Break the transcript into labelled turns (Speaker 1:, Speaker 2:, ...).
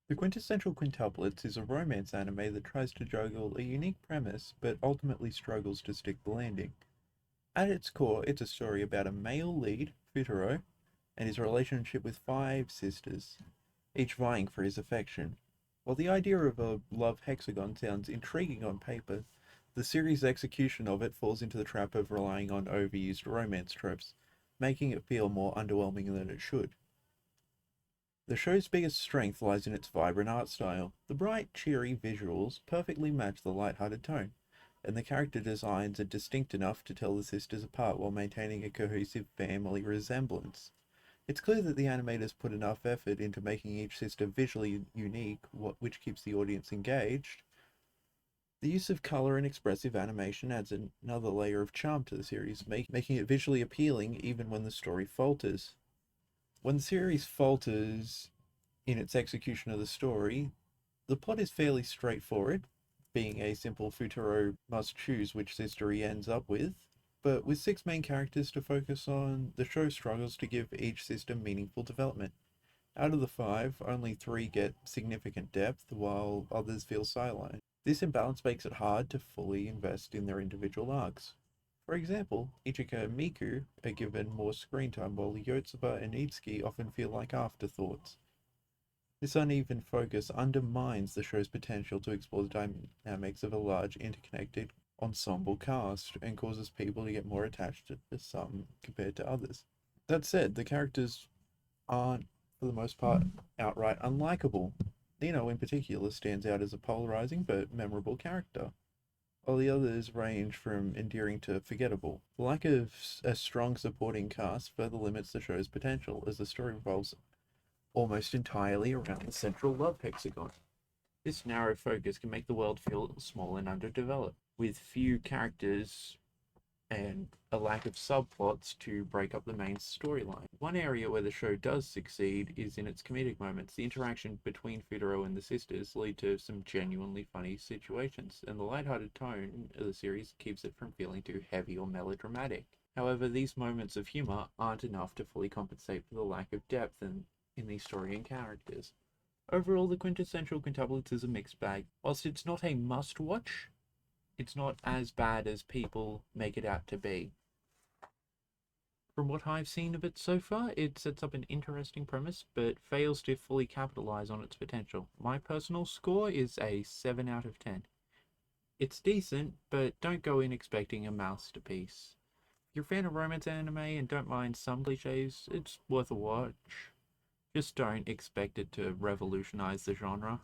Speaker 1: The Quintessential Quintuplets is a romance anime that tries to juggle a unique premise but ultimately struggles to stick the landing. At its core, it's a story about a male lead, Futaro, and his relationship with five sisters, each vying for his affection. While the idea of a love hexagon sounds intriguing on paper, the series' execution of it falls into the trap of relying on overused romance tropes, making it feel more underwhelming than it should. The show's biggest strength lies in its vibrant art style. The bright, cheery visuals perfectly match the light-hearted tone, and the character designs are distinct enough to tell the sisters apart while maintaining a cohesive family resemblance. It's clear that the animators put enough effort into making each sister visually unique, which keeps the audience engaged. The use of color and expressive animation adds another layer of charm to the series, making it visually appealing even when the story falters. When the series falters in its execution of the story, the plot is fairly straightforward, being a simple Futuro must choose which sister he ends up with. But with six main characters to focus on, the show struggles to give each sister meaningful development. Out of the five, only three get significant depth, while others feel sidelined. This imbalance makes it hard to fully invest in their individual arcs. For example, Ichika and Miku are given more screen time, while Yotsuba and Itsuki often feel like afterthoughts. This uneven focus undermines the show's potential to explore the dynamics of a large, interconnected ensemble cast and causes people to get more attached to some compared to others. That said, the characters aren't, for the most part, outright unlikable. Nino, in particular, stands out as a polarizing but memorable character, while the others range from endearing to forgettable. The lack of a strong supporting cast further limits the show's potential, as the story revolves almost entirely around the central love hexagon. This narrow focus can make the world feel small and underdeveloped, with few characters and a lack of subplots to break up the main storyline. One area where the show does succeed is in its comedic moments. The interaction between Futaro and the sisters lead to some genuinely funny situations, and the lighthearted tone of the series keeps it from feeling too heavy or melodramatic. However, these moments of humor aren't enough to fully compensate for the lack of depth in the story and characters. Overall, the Quintessential Quintuplets is a mixed bag. Whilst it's not a must watch, it's not as bad as people make it out to be. From what I've seen of it so far, it sets up an interesting premise, but fails to fully capitalize on its potential. My personal score is a 7 out of 10. It's decent, but don't go in expecting a masterpiece. If you're a fan of romance anime and don't mind some cliches, it's worth a watch. Just don't expect it to revolutionize the genre.